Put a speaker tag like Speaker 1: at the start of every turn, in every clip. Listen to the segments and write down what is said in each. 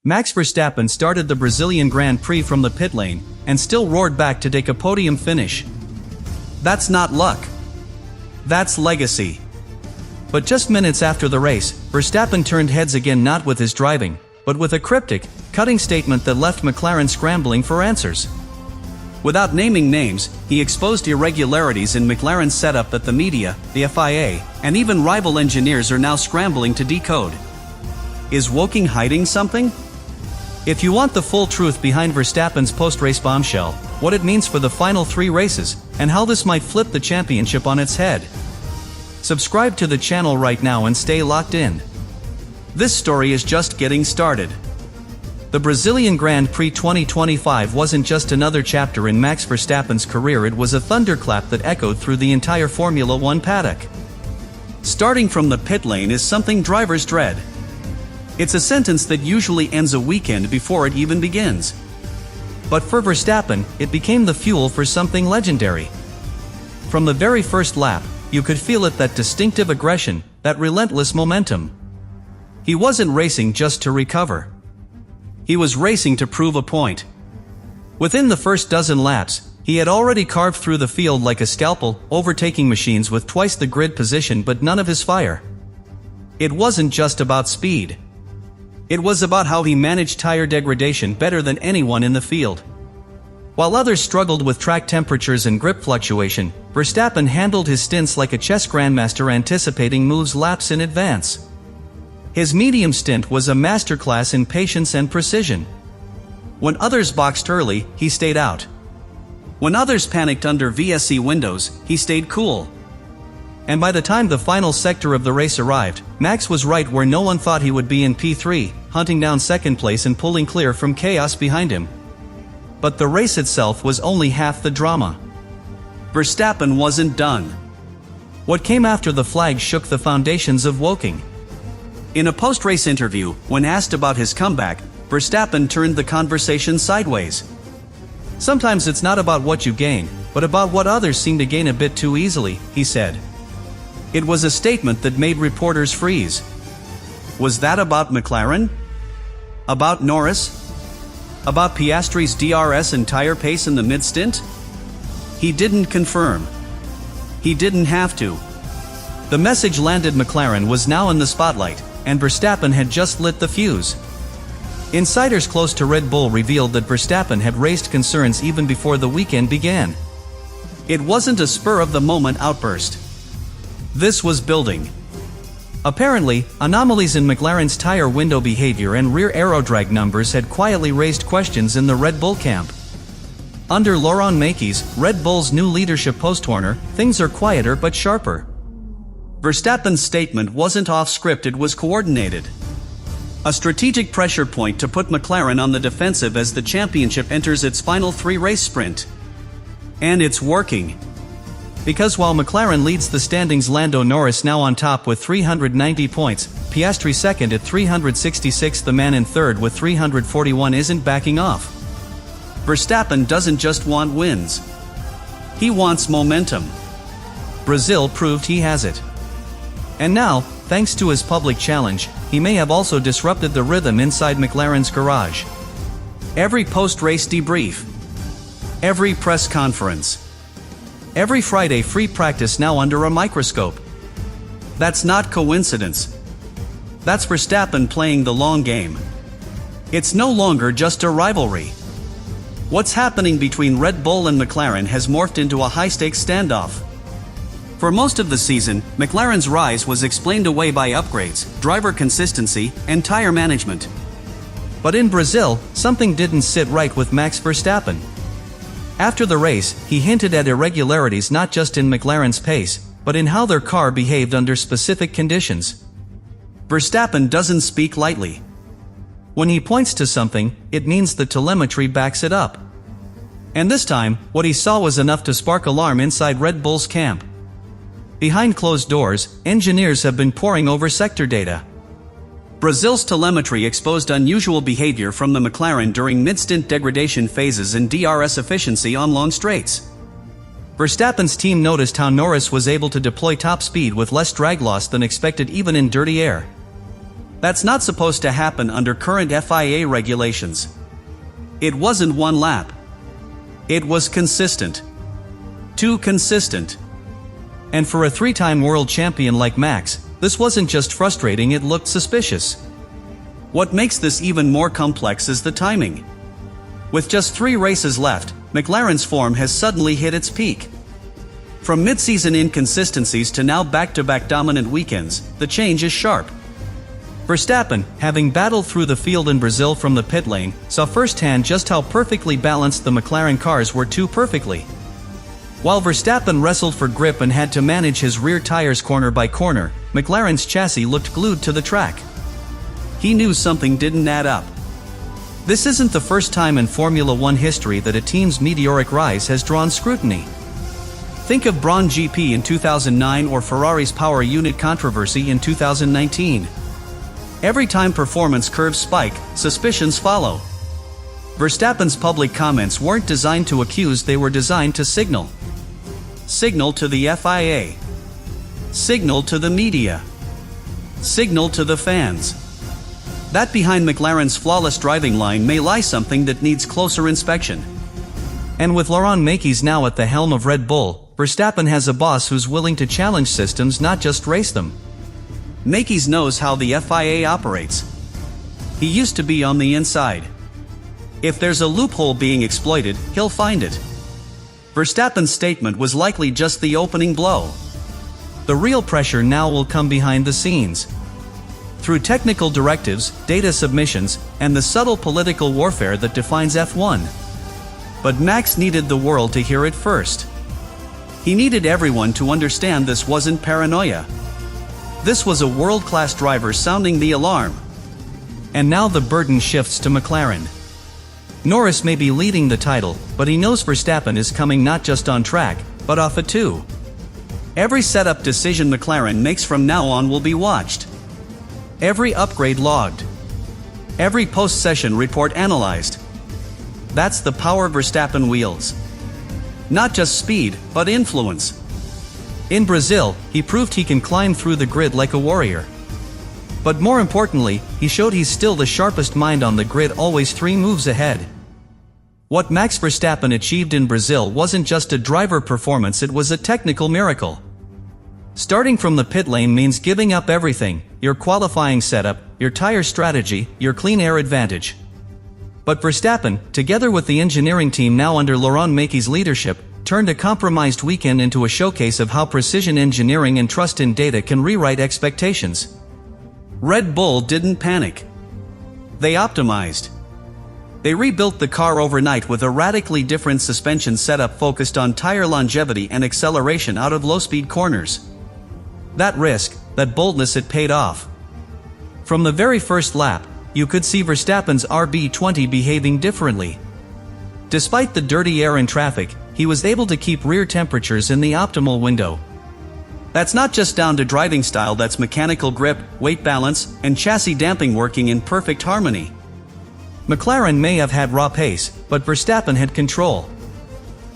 Speaker 1: Max Verstappen started the Brazilian Grand Prix from the pit lane, and still roared back to take a podium finish. That's not luck. That's legacy. But just minutes after the race, Verstappen turned heads again, not with his driving, but with a cryptic, cutting statement that left McLaren scrambling for answers. Without naming names, he exposed irregularities in McLaren's setup that the media, the FIA, and even rival engineers are now scrambling to decode. Is Woking hiding something? If you want the full truth behind Verstappen's post-race bombshell, what it means for the final 3 races, and how this might flip the championship on its head, subscribe to the channel right now and stay locked in. This story is just getting started. The Brazilian Grand Prix 2025 wasn't just another chapter in Max Verstappen's career, it was a thunderclap that echoed through the entire Formula One paddock. Starting from the pit lane is something drivers dread. It's a sentence that usually ends a weekend before it even begins. But for Verstappen, it became the fuel for something legendary. From the very first lap, you could feel it, that distinctive aggression, that relentless momentum. He wasn't racing just to recover. He was racing to prove a point. Within the first dozen laps, he had already carved through the field like a scalpel, overtaking machines with twice the grid position but none of his fire. It wasn't just about speed. It was about how he managed tire degradation better than anyone in the field. While others struggled with track temperatures and grip fluctuation, Verstappen handled his stints like a chess grandmaster, anticipating moves laps in advance. His medium stint was a masterclass in patience and precision. When others boxed early, he stayed out. When others panicked under VSC windows, he stayed cool. And by the time the final sector of the race arrived, Max was right where no one thought he would be, in P3, hunting down second place and pulling clear from chaos behind him. But the race itself was only half the drama. Verstappen wasn't done. What came after the flag shook the foundations of Woking. In a post-race interview, when asked about his comeback, Verstappen turned the conversation sideways. Sometimes it's not about what you gain, but about what others seem to gain a bit too easily, he said. It was a statement that made reporters freeze. Was that about McLaren? About Norris? About Piastri's DRS and tire pace in the mid-stint? He didn't confirm. He didn't have to. The message landed. McLaren was now in the spotlight, and Verstappen had just lit the fuse. Insiders close to Red Bull revealed that Verstappen had raised concerns even before the weekend began. It wasn't a spur-of-the-moment outburst. This was building. Apparently, anomalies in McLaren's tire window behavior and rear aerodrag numbers had quietly raised questions in the Red Bull camp. Under Laurent Mekies, Red Bull's new leadership post-Horner, things are quieter but sharper. Verstappen's statement wasn't off-script, it was coordinated. A strategic pressure point to put McLaren on the defensive as the championship enters its final 3-race sprint. And it's working. Because while McLaren leads the standings, Lando Norris now on top with 390 points, Piastri second at 366, the man in third with 341 isn't backing off. Verstappen doesn't just want wins. He wants momentum. Brazil proved he has it. And now, thanks to his public challenge, he may have also disrupted the rhythm inside McLaren's garage. Every post-race debrief. Every press conference. Every Friday free practice now under a microscope. That's not coincidence. That's Verstappen playing the long game. It's no longer just a rivalry. What's happening between Red Bull and McLaren has morphed into a high-stakes standoff. For most of the season, McLaren's rise was explained away by upgrades, driver consistency, and tire management. But in Brazil, something didn't sit right with Max Verstappen. After the race, he hinted at irregularities not just in McLaren's pace, but in how their car behaved under specific conditions. Verstappen doesn't speak lightly. When he points to something, it means the telemetry backs it up. And this time, what he saw was enough to spark alarm inside Red Bull's camp. Behind closed doors, engineers have been poring over sector data. Brazil's telemetry exposed unusual behavior from the McLaren during mid-stint degradation phases and DRS efficiency on long straights. Verstappen's team noticed how Norris was able to deploy top speed with less drag loss than expected even in dirty air. That's not supposed to happen under current FIA regulations. It wasn't one lap. It was consistent. Too consistent. And for a three-time world champion like Max, this wasn't just frustrating, it looked suspicious. What makes this even more complex is the timing. With just 3 races left, McLaren's form has suddenly hit its peak. From mid-season inconsistencies to now back-to-back dominant weekends, the change is sharp. Verstappen, having battled through the field in Brazil from the pit lane, saw firsthand just how perfectly balanced the McLaren cars were too perfectly. While Verstappen wrestled for grip and had to manage his rear tires corner by corner, McLaren's chassis looked glued to the track. He knew something didn't add up. This isn't the first time in Formula One history that a team's meteoric rise has drawn scrutiny. Think of Brawn GP in 2009 or Ferrari's power unit controversy in 2019. Every time performance curves spike, suspicions follow. Verstappen's public comments weren't designed to accuse, they were designed to signal. Signal to the FIA. Signal to the media. Signal to the fans. That behind McLaren's flawless driving line may lie something that needs closer inspection. And with Laurent Mekies now at the helm of Red Bull, Verstappen has a boss who's willing to challenge systems, not just race them. Mekies knows how the FIA operates. He used to be on the inside. If there's a loophole being exploited, he'll find it. Verstappen's statement was likely just the opening blow. The real pressure now will come behind the scenes. Through technical directives, data submissions, and the subtle political warfare that defines F1. But Max needed the world to hear it first. He needed everyone to understand this wasn't paranoia. This was a world-class driver sounding the alarm. And now the burden shifts to McLaren. Norris may be leading the title, but he knows Verstappen is coming not just on track, but off it too. Every setup decision McLaren makes from now on will be watched. Every upgrade logged. Every post-session report analyzed. That's the power Verstappen wields. Not just speed, but influence. In Brazil, he proved he can climb through the grid like a warrior. But more importantly, he showed he's still the sharpest mind on the grid, always 3 moves ahead. What Max Verstappen achieved in Brazil wasn't just a driver performance, it was a technical miracle. Starting from the pit lane means giving up everything: your qualifying setup, your tire strategy, your clean air advantage. But Verstappen, together with the engineering team now under Laurent Mekies' leadership, turned a compromised weekend into a showcase of how precision engineering and trust in data can rewrite expectations. Red Bull didn't panic. They optimized. They rebuilt the car overnight with a radically different suspension setup focused on tire longevity and acceleration out of low-speed corners. That risk, that boldness, it paid off. From the very first lap, you could see Verstappen's RB20 behaving differently. Despite the dirty air and traffic, he was able to keep rear temperatures in the optimal window. That's not just down to driving style, that's mechanical grip, weight balance, and chassis damping working in perfect harmony. McLaren may have had raw pace, but Verstappen had control.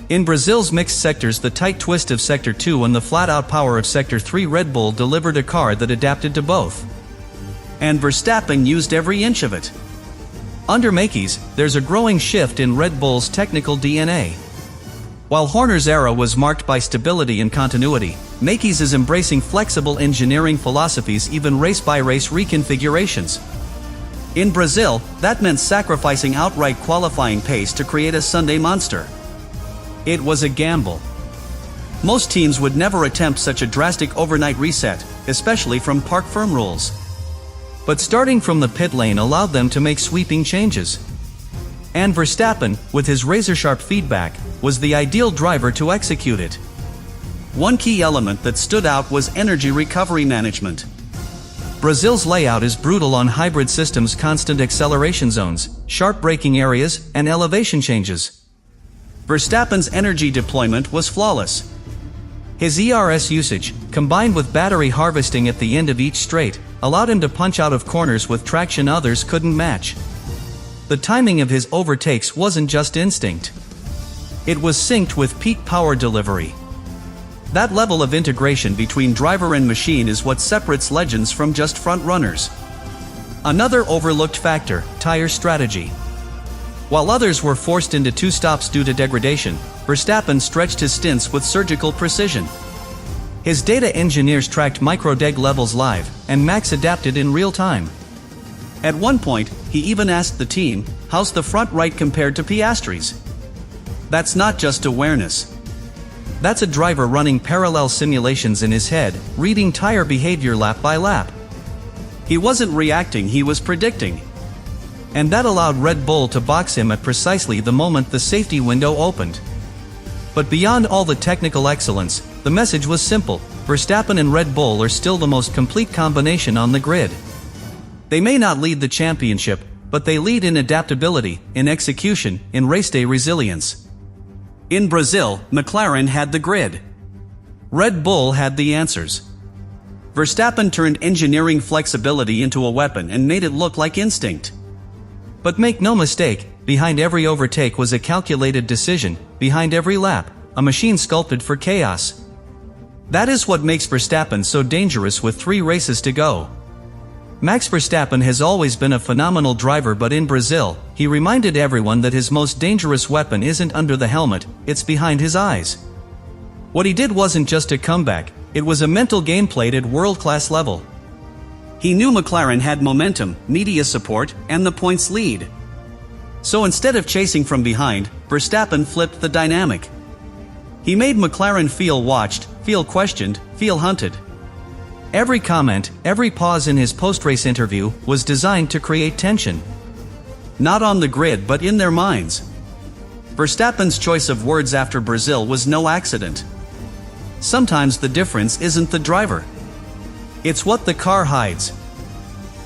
Speaker 1: In Brazil's mixed sectors, the tight twist of Sector 2 and the flat-out power of Sector 3, Red Bull delivered a car that adapted to both. And Verstappen used every inch of it. Under Mekies, there's a growing shift in Red Bull's technical DNA. While Horner's era was marked by stability and continuity, Mekies is embracing flexible engineering philosophies, even race-by-race reconfigurations. In Brazil, that meant sacrificing outright qualifying pace to create a Sunday monster. It was a gamble. Most teams would never attempt such a drastic overnight reset, especially from park firm rules. But starting from the pit lane allowed them to make sweeping changes. And Verstappen, with his razor-sharp feedback, was the ideal driver to execute it. One key element that stood out was energy recovery management. Brazil's layout is brutal on hybrid systems: constant acceleration zones, sharp braking areas, and elevation changes. Verstappen's energy deployment was flawless. His ERS usage, combined with battery harvesting at the end of each straight, allowed him to punch out of corners with traction others couldn't match. The timing of his overtakes wasn't just instinct. It was synced with peak power delivery. That level of integration between driver and machine is what separates legends from just front runners. Another overlooked factor, tire strategy. While others were forced into 2 stops due to degradation, Verstappen stretched his stints with surgical precision. His data engineers tracked micro-deg levels live, and Max adapted in real time. At one point, he even asked the team, "How's the front right compared to Piastri's?" That's not just awareness. That's a driver running parallel simulations in his head, reading tire behavior lap by lap. He wasn't reacting, he was predicting. And that allowed Red Bull to box him at precisely the moment the safety window opened. But beyond all the technical excellence, the message was simple: Verstappen and Red Bull are still the most complete combination on the grid. They may not lead the championship, but they lead in adaptability, in execution, in race day resilience. In Brazil, McLAREN had the grid. Red Bull had the answers. Verstappen turned engineering flexibility into a weapon and made it look like instinct. But make no mistake, behind every overtake was a calculated decision, behind every lap, a machine sculpted for chaos. That is what makes Verstappen so dangerous with 3 races to go. Max Verstappen has always been a phenomenal driver, but in Brazil, he reminded everyone that his most dangerous weapon isn't under the helmet, it's behind his eyes. What he did wasn't just a comeback, it was a mental game played at world-class level. He knew McLAREN had momentum, media support, and the points lead. So instead of chasing from behind, Verstappen flipped the dynamic. He made McLAREN feel watched, feel questioned, feel hunted. Every comment, every pause in his post-race interview was designed to create tension. Not on the grid but in their minds. Verstappen's choice of words after Brazil was no accident. Sometimes the difference isn't the driver. It's what the car hides.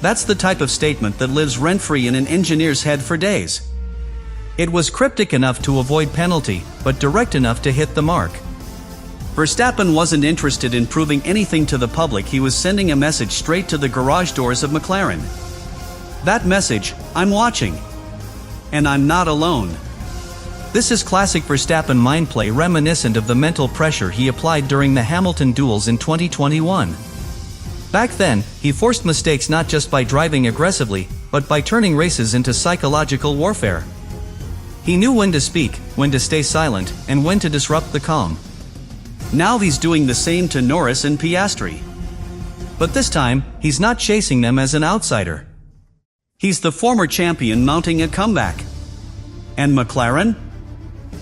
Speaker 1: That's the type of statement that lives rent-free in an engineer's head for days. It was cryptic enough to avoid penalty, but direct enough to hit the mark. Verstappen wasn't interested in proving anything to the public, he was sending a message straight to the garage doors of McLAREN. That message: I'm watching. And I'm not alone. This is classic Verstappen mindplay, reminiscent of the mental pressure he applied during the Hamilton duels in 2021. Back then, he forced mistakes not just by driving aggressively, but by turning races into psychological warfare. He knew when to speak, when to stay silent, and when to disrupt the calm. Now he's doing the same to Norris and Piastri. But this time, he's not chasing them as an outsider. He's the former champion mounting a comeback. And McLAREN?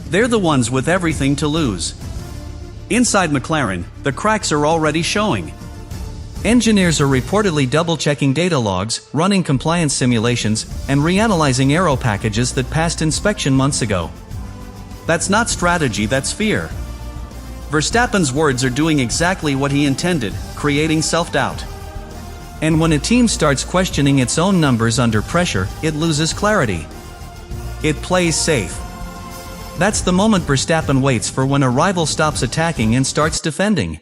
Speaker 1: They're the ones with everything to lose. Inside McLAREN, the cracks are already showing. Engineers are reportedly double-checking data logs, running compliance simulations, and reanalyzing aero packages that passed inspection months ago. That's not strategy, that's fear. Verstappen's words are doing exactly what he intended, creating self-doubt. And when a team starts questioning its own numbers under pressure, it loses clarity. It plays safe. That's the moment Verstappen waits for, when a rival stops attacking and starts defending.